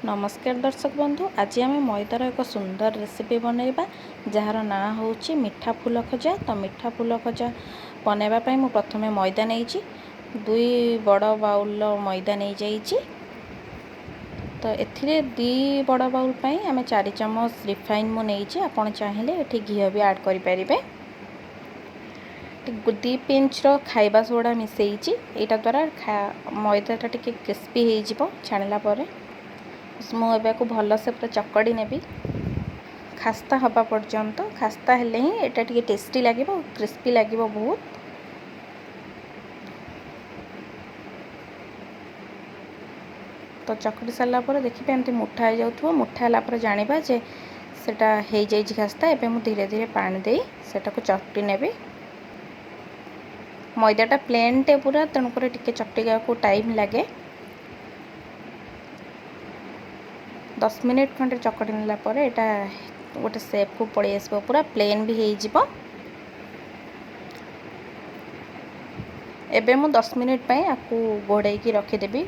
नमस्कार दर्शक बंधु, आज आम मैदार एक सुंदर रेसिपी बनैबा जार ना होची मिठा फूल खजा। तो मिठा फूल खजा बनैबा मु प्रथमे मैदा नहीं दुई बड़ बाउल मैदा नहीं जाइए। तो एथिरे दी बड़ बाउल आम 4 चम्मच रिफाइन मु नहीं आपन चाहिए ये घी भी ऐड करें। 2 पिंच खाइबा सोडा मिसई यहाँ द्वारा मैदाटा टी क्रिस्पी हो छाणिला मुझे भल से पूरा चकड़ी नेबी खास्ता हवा पर्यंत। खास्ता हेले ही एटा टी टेस्टी लगे क्रिस्पी लगे बहुत। तो चकड़ी सारा देखिए एमती मुठा हो जाऊ मुठा है जाना जे सेटा हो जाए खास्ता। एबे मु धीरे धीरे पानी दे सेटा को चकटी नेबी। मैदाटा प्लेन टे पूरा तेणुक टे चकटिका को टाइम लगे। 10 मिनिट खंडे चकटी नेला गोटे सेप को पड़े आस पूरा प्लेन भी हो। एबे मु 10 मिनिट पे आपको घोड़े की रखीदेवी।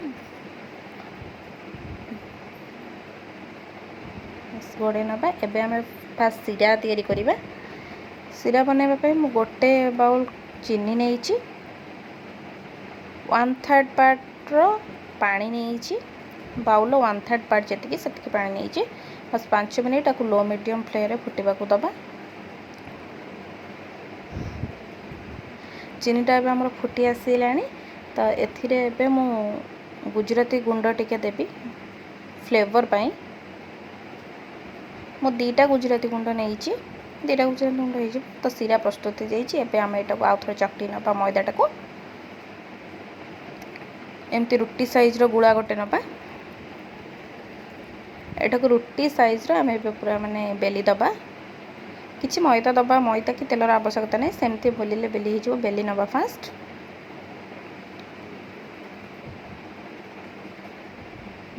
घोड़े नबा एबे आम फास्ट सीरा तैयारी करवा। सीरा बनवाई मु गोटे बाउल चीनी नहीं 1/3 पार्टर पानी नहीं बाउल 1/3 पार्ट जी से पा नहीं बस 5 मिनिट आपको लो मीडियम फ्लेम रे फुटवा दबा। चीनीटा आम फुटी आसला। तो एथिरे मु गुजराती गुंड टिके देवी फ्लेवर पाई। मु 2टा गुजराती गुंड नहीं 2टा गुजराती गुंड हो। तो सीरा प्रस्तुत हो जाए। आम यहाँ आउ थे चकटी नवा मैदाटा को एमती रुटी साइज गुड़ा गोटे नवा। एटा को रुटी साइज आम पूरा माने बेली दबा। किसी मैदा दबा मैदा कि तेलर आवश्यकता नहीं सेमती बेलिले बेली हो बेली नवा। फास्ट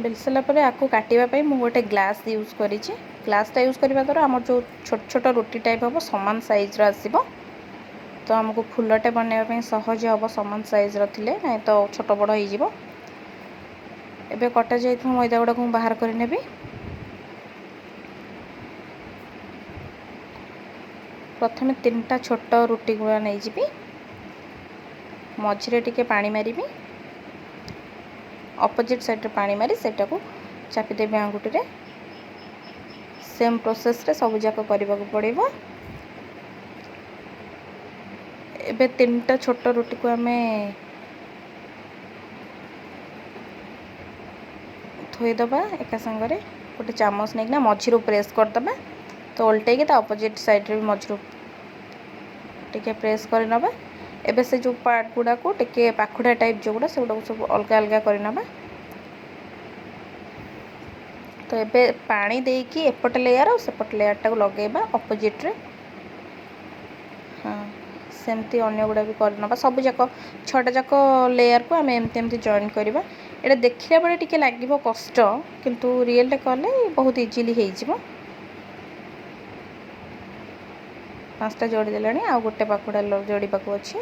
बेली सारापर आपको काटापी मुझे गोटे ग्लास यूज करी। ग्लासटा यूज करने द्वारा आम जो छोट छोट रुटी टाइप हम सामान साइज आसो। तो आमको फूलटे बनवाई सहज हम सामान साइज रे ना तो छोट बड़ हो। एबे कटा जाइए मैदा गुड़ा को बाहर कर नेबी। प्रथम 3टा छोट रुटी गुड़ा नहीं जी मझे टिके पानी मारि अपोजिट साइड रे पानी मारी सेटा को चापीदेवी आंगुठी रे। सेम प्रोसेस रे सब जाक करने को पड़ेगा। एबे 3टा छोट रुटी को आम थोईदबा एक संगे गोटे चामच नहीं मझी प्रेस करदबा। तो उल्टे अपोजिट साइड रे मझी टिके प्रेस कर नबा। एबे से जो पार्ट गुड़ा को टिके पाखुड़ा टाइप जो गुड़ा से गुड़ा सब अलग अलग कर नबा। तो एबे पानी देकी एपट लेयर और सेपट लेयरटा को लगेबा अपोजिट रे। हाँ सेमती अन्य गुड़ा भी कर नबा सब जाक 6टा जाक लेयर को आम एमती एमती जॉइन करवा। ये देखला बेले टिके लागिबो कष्ट किंतु रियल कले बहुत इजीली हो जिवो। 5टा जोड़ी देलानी आ गोटे पाखुड़ा जोड़ीबा को अच्छे।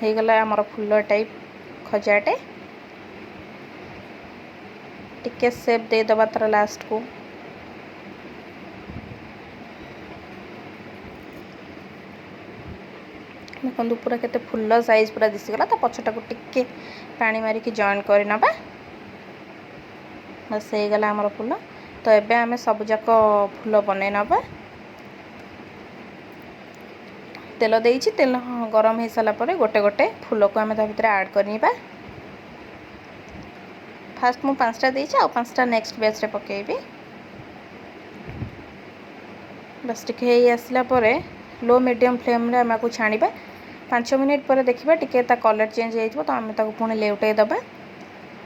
हो गला आमर फूल टाइप खजाटे। टिके सेप दे दबा तार लास्ट को। देखो पूरा केते फूल साइज पूरा दिसीगला। तो पछटा को टिके पानी मारिकी जॉइन कर नबा। बस हो गला आमर फूल। तो एबे आमे सब जाक फूल बनै नबा। तेल देइछि तेल गरम हो सारा पर गोटे गोटे फूल को आमे ता भीतर ऐड करनिबा। फास्ट मु 5टा देइछि आ 5टा नेक्स्ट बैच रे पकेइबी। बस टिके हे आसला परे लो मीडियम फ्लेम रे आमे को छाणीबा। 5 मिनिट पर देखिबा टिके ता कलर चेंज हो तो आमे ताको पुणी लेउटाई दबा।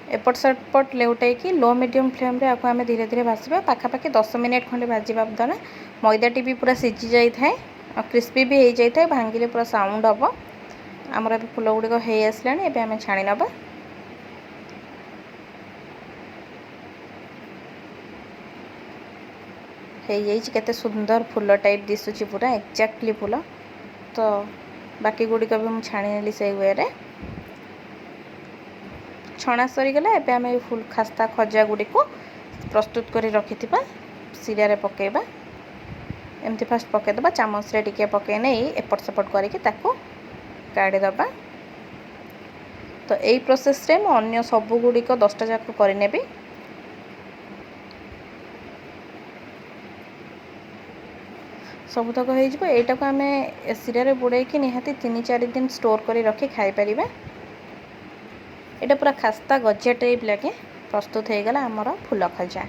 एपट सेपट लेउटाई कि लो मीडियम फ्लेम रे आको आमे धीरे धीरे भाजबा। पाखापाखि 10 मिनिट खंडे भाजबा द्वारा मैदाटी भी पूरा सिझी जाई थाए और क्रिस्पी भी हो जाई थाए। भांगिले पूरा साउंड हम। आमर ए फूल गुड़िक हो आसलानी। एबे आमे छाणी नबा। हो जाइए केते सुंदर फूल टाइप दिसुची पूरा एक्जाक्टली फूल। तो बाकी गुड़िक भी मुझे छाणी नेली से वे छणा सरीगला। एबे आम फुल खास्ता खजा गुड़ी को प्रस्तुत कर रखि सिरा पकेबा। एमती फास्ट पकईदबा चामच रे टिके पकई नहीं एपट सेपट करके काढ़ीदबा। तो यही प्रोसेस रे मु अन्य सबू गुड़िक 10टा जाक करनेबी। सबुतक हो यटा को आम सिरा बुड़े कि निहाती 3-4 दिन स्टोर कर रखी खाई परिबा। एटा पूरा खास्ता गजिया टाइप लगे। प्रस्तुत हो गला आमर फूल खजा।